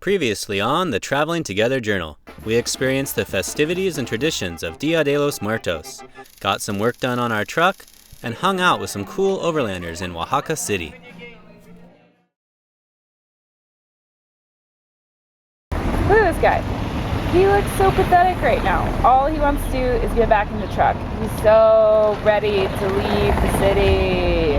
Previously on the Traveling Together Journal, we experienced the festivities and traditions of Dia de los Muertos, got some work done on our truck, and hung out with some cool overlanders in Oaxaca City. Look at this guy. He looks so pathetic right now. All he wants to do is get back in the truck. He's so ready to leave the city.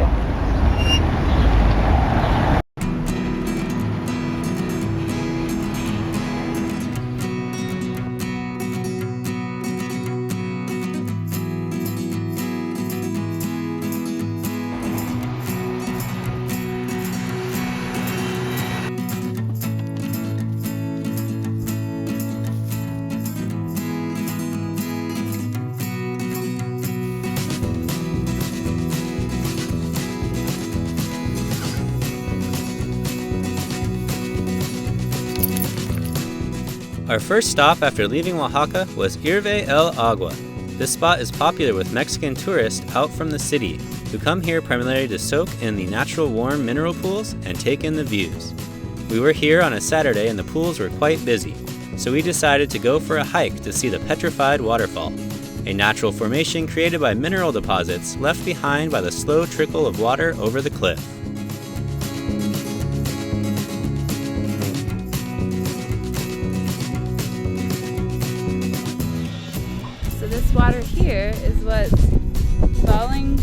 Our first stop after leaving Oaxaca was Irve el Agua. This spot is popular with Mexican tourists out from the city, who come here primarily to soak in the natural warm mineral pools and take in the views. We were here on a Saturday and the pools were quite busy, so we decided to go for a hike to see the Petrified Waterfall, a natural formation created by mineral deposits left behind by the slow trickle of water over the cliff. So this water here is what's falling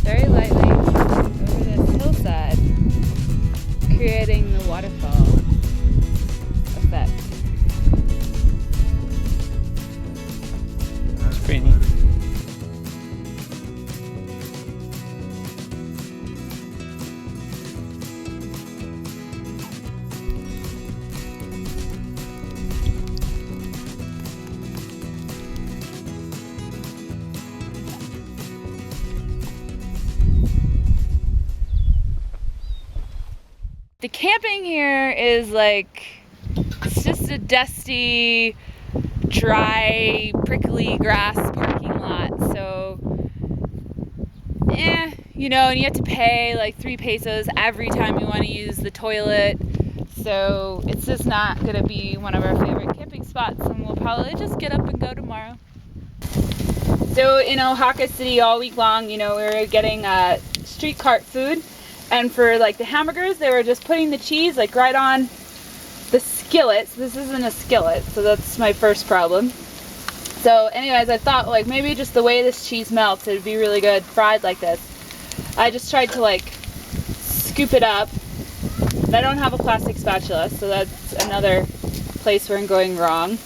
very lightly over this hillside, creating the waterfall effect. It's pretty neat. The camping here is like, it's just a dusty, dry, prickly grass parking lot. So, you know, and you have to pay like 3 pesos every time you want to use the toilet. So it's just not going to be one of our favorite camping spots, and we'll probably just get up and go tomorrow. So in Oaxaca City all week long, you know, we were getting street cart food. And for like the hamburgers, they were just putting the cheese like right on the skillet. So this isn't a skillet, so that's my first problem. So anyways, I thought like maybe just the way this cheese melts, it'd be really good fried like this. I just tried to like scoop it up. I don't have a plastic spatula, so that's another place where I'm going wrong.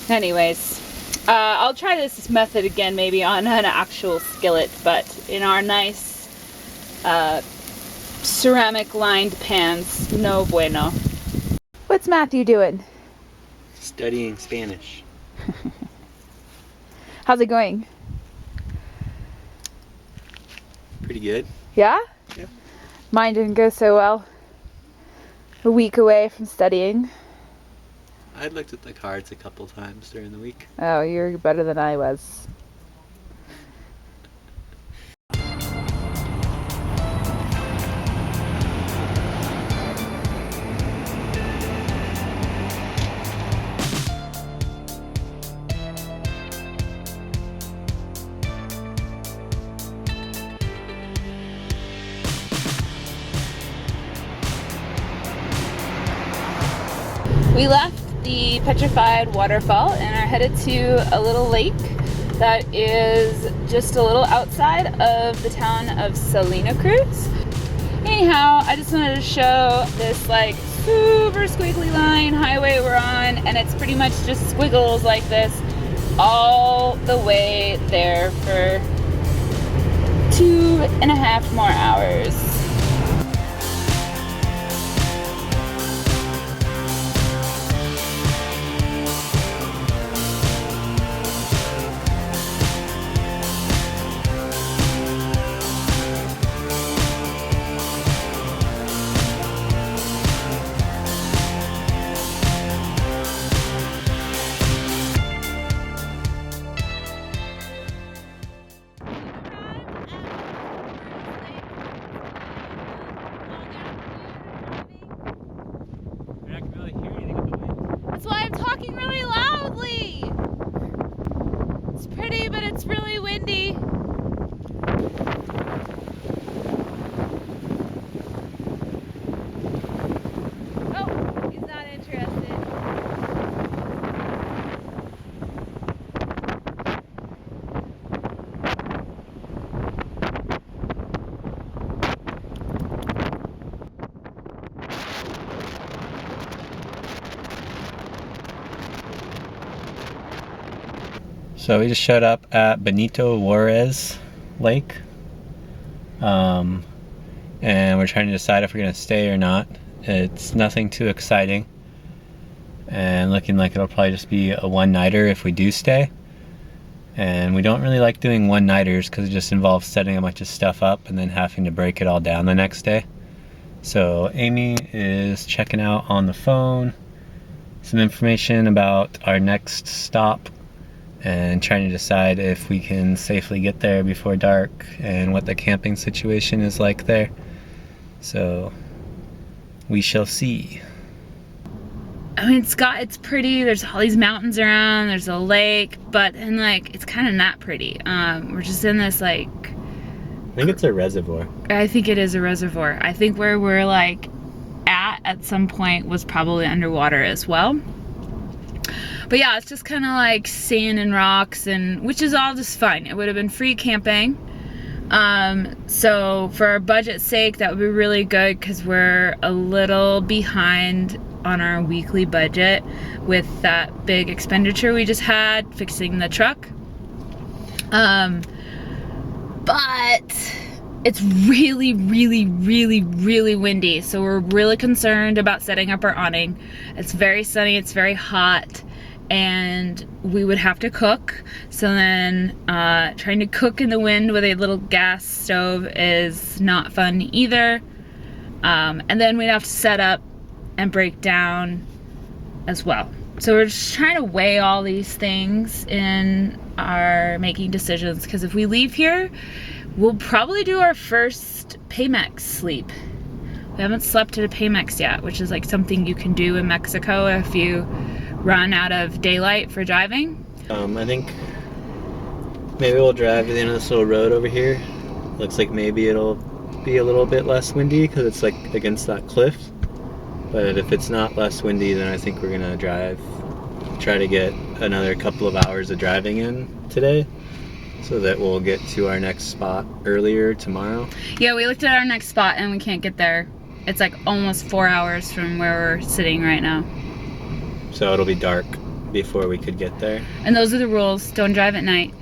Anyways, I'll try this method again maybe on an actual skillet, but in our nice ceramic lined pans, no bueno. What's Matthew doing? Studying Spanish. How's it going? Pretty good. Yeah? Yeah. Mine didn't go so well. A week away from studying. I looked at the cards a couple times during the week. Oh, you're better than I was. We left the Petrified Waterfall and are headed to a little lake that is just a little outside of the town of Salina Cruz. Anyhow, I just wanted to show this like super squiggly line highway we're on, and it's pretty much just squiggles like this all the way there for 2.5 more hours. So we just showed up at Benito Juarez Lake. And we're trying to decide if we're going to stay or not. It's nothing too exciting. And looking like it'll probably just be a one-nighter if we do stay. And we don't really like doing one-nighters because it just involves setting a bunch of stuff up and then having to break it all down the next day. So Amy is checking out on the phone some information about our next stop and trying to decide if we can safely get there before dark and what the camping situation is like there. So we shall see. I mean, it's pretty. There's all these mountains around. There's a lake, but and like it's kind of not pretty. We're just in this like. I think it's a reservoir. I think it is a reservoir. I think where we're like at some point was probably underwater as well. But yeah, it's just kind of like sand and rocks, and which is all just fine. It would have been free camping. So for our budget's sake, that would be really good because we're a little behind on our weekly budget with that big expenditure we just had fixing the truck. But it's really, really, really, really windy. So we're really concerned about setting up our awning. It's very sunny, it's very hot, and we would have to cook. So then trying to cook in the wind with a little gas stove is not fun either. And then we'd have to set up and break down as well. So we're just trying to weigh all these things in our making decisions, because if we leave here, we'll probably do our first Paymex sleep. We haven't slept at a Paymex yet, which is like something you can do in Mexico if you run out of daylight for driving. I think maybe we'll drive to the end of this little road over here. Looks like maybe it'll be a little bit less windy because it's like against that cliff. But if it's not less windy, then I think we're gonna try to get another couple of hours of driving in today, so that we'll get to our next spot earlier tomorrow. Yeah, we looked at our next spot and we can't get there. It's like almost 4 hours from where we're sitting right now. So it'll be dark before we could get there. And those are the rules. Don't drive at night.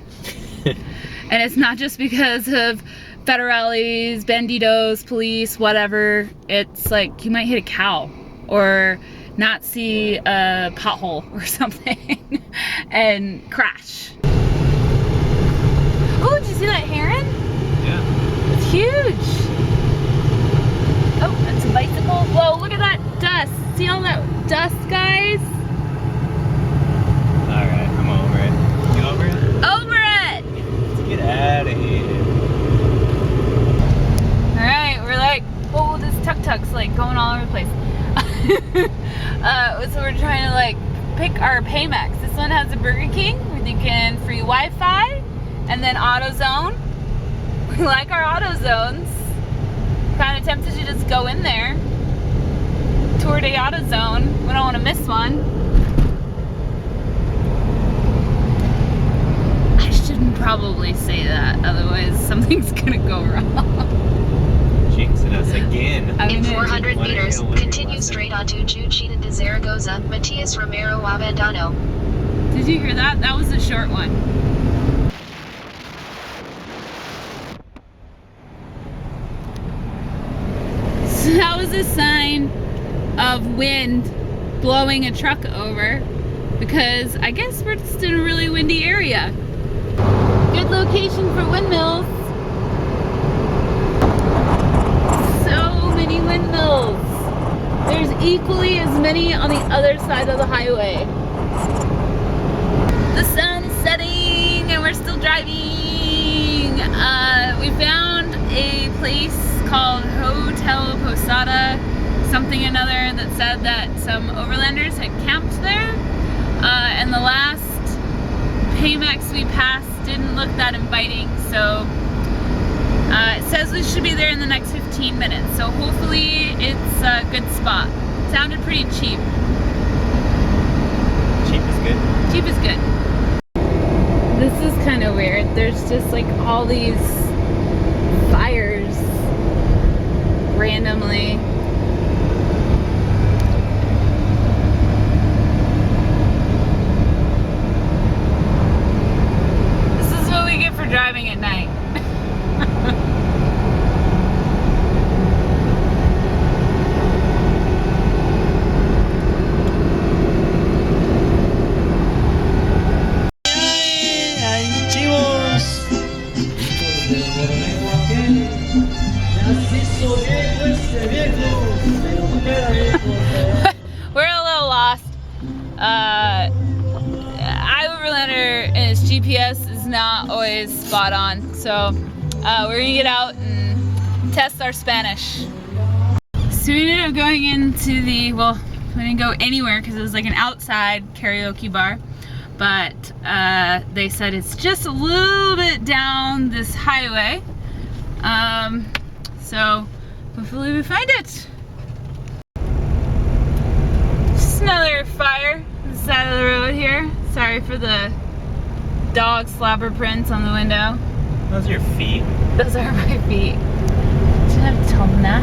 And it's not just because of federales, banditos, police, whatever. It's like you might hit a cow or not see a pothole or something and crash. Oh, did you see that heron? Yeah. It's huge. Oh, that's a bicycle. Whoa, look at that dust. See all that dust, guys? Alright, I'm over it. You over it? Over it! Let's get out of here. Alright, we're like, oh, this tuk-tuk's like going all over the place. So we're trying to like pick our Paymex. This one has a Burger King. We're thinking free Wi-Fi and then AutoZone. We like our AutoZones. Kind of tempted to just go in there. Tour de AutoZone. We don't want to miss one. I shouldn't probably say that, otherwise something's gonna go wrong. Jinxing us again. In 400 meters, continue straight onto Juchita de Zaragoza, Matias Romero Avendano. Did you hear that? That was a short one. So that was a sign of wind blowing a truck over, because I guess we're just in a really windy area. Good location for windmills. So many windmills. There's equally as many on the other side of the highway. The sun is setting and we're still driving. We found a place called Hotel Posada, something another, that said that some overlanders had camped there. And the last Paymex we passed didn't look that inviting, so it says we should be there in the next 15 minutes, so hopefully it's a good spot. Sounded pretty cheap. Cheap is good. Cheap is good. This is kind of weird. There's just like all these fires randomly. lost. Overlander and its GPS is not always spot on, so we're gonna get out and test our Spanish. So we ended up going into the, well, we didn't go anywhere because it was like an outside karaoke bar, but they said it's just a little bit down this highway, so hopefully we find it. Just another fire on the side of the road here. Sorry for the dog slobber prints on the window. Those are your feet. Those are my feet. Didn't have to tell them that.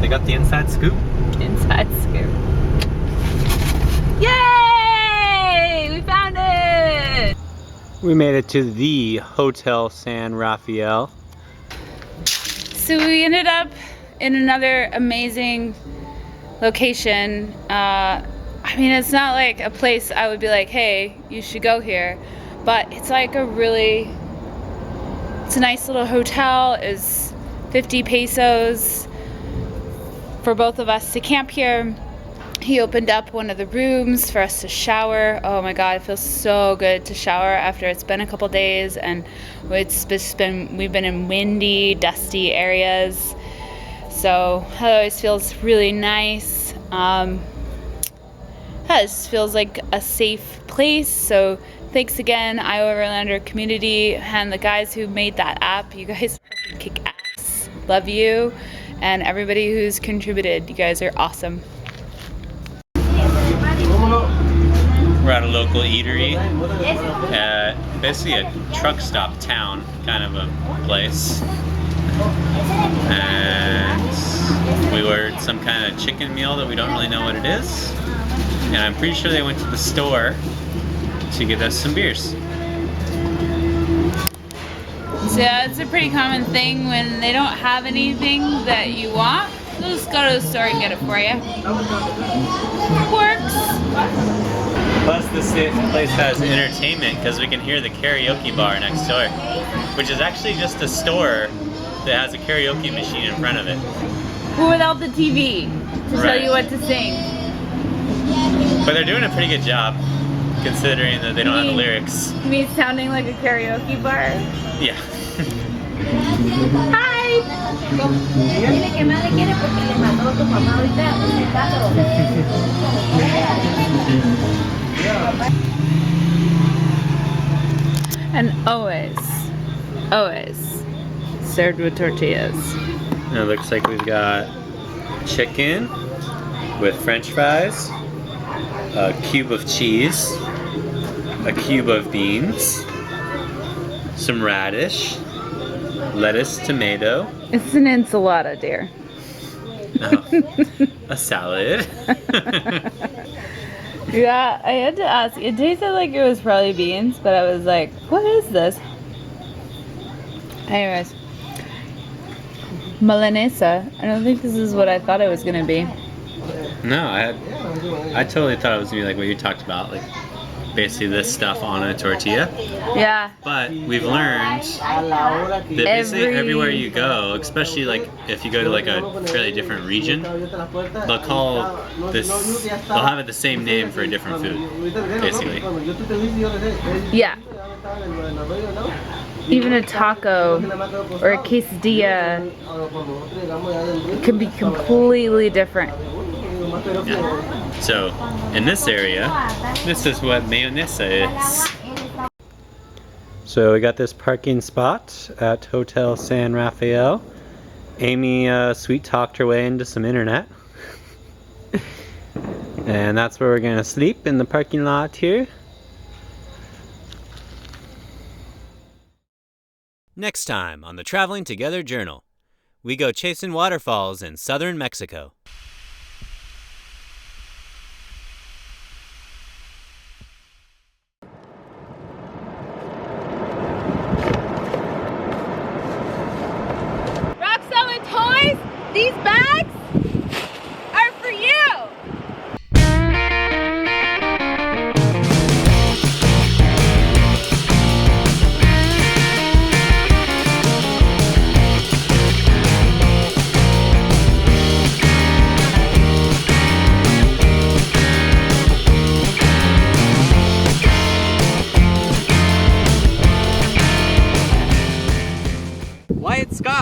They got the inside scoop. Inside scoop. Yay! We found it! We made it to the Hotel San Rafael. So we ended up in another amazing location. I mean, it's not like a place I would be like, hey, you should go here. But it's like it's a nice little hotel. It's 50 pesos for both of us to camp here. He opened up one of the rooms for us to shower. Oh my God, it feels so good to shower after it's been a couple days and we've been in windy, dusty areas. So it always feels really nice. It just feels like a safe place. So thanks again, Overlander community and the guys who made that app. You guys kick ass. Love you. And everybody who's contributed. You guys are awesome. We're at a local eatery, basically a truck stop town kind of a place. And we ordered some kind of chicken meal that we don't really know what it is. And I'm pretty sure they went to the store to get us some beers. So yeah, it's a pretty common thing when they don't have anything that you want. They'll just go to the store and get it for you. Works. Plus this place has entertainment because we can hear the karaoke bar next door, which is actually just a store that has a karaoke machine in front of it. Well, without the TV to tell you what to sing. But they're doing a pretty good job considering that they don't have the lyrics. You mean sounding like a karaoke bar? Yeah. Hi! And always served with tortillas. And it looks like we've got chicken with French fries, a cube of cheese, a cube of beans, some radish, lettuce, tomato. It's an enchilada, dear. Oh, a salad. Yeah, I had to ask. It tasted like it was probably beans, but I was like, what is this? Anyways. Milanesa. I don't think this is what I thought it was going to be. No, I totally thought it was going to be like what you talked about, like basically this stuff on a tortilla. Yeah. But we've learned that basically everywhere you go, especially like if you go to like a fairly different region, they'll call this, they'll have it the same name for a different food, basically. Yeah. Even a taco or a quesadilla can be completely different. Yeah. So, in this area, this is what mayonesa is. So we got this parking spot at Hotel San Rafael. Amy sweet talked her way into some internet. And that's where we're gonna sleep, in the parking lot here. Next time on the Traveling Together Journal, we go chasing waterfalls in southern Mexico. Rock Selling Toys, these bags are for you!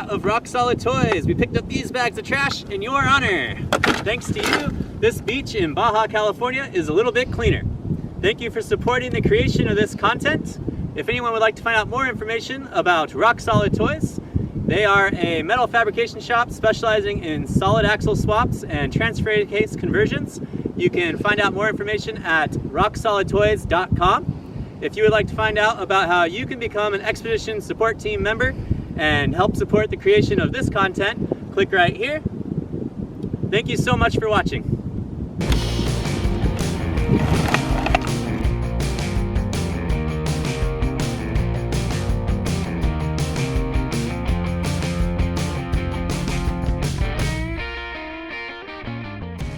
lot of rock solid toys. We picked up these bags of trash in your honor. Thanks to you, this beach in Baja California is a little bit cleaner. Thank you for supporting the creation of this content. If anyone would like to find out more information about rock solid toys, they are a metal fabrication shop specializing in solid axle swaps and transfer case conversions. You can find out more information at rocksolidtoys.com. If you would like to find out about how you can become an Expedition support team member and help support the creation of this content, click right here. Thank you so much for watching.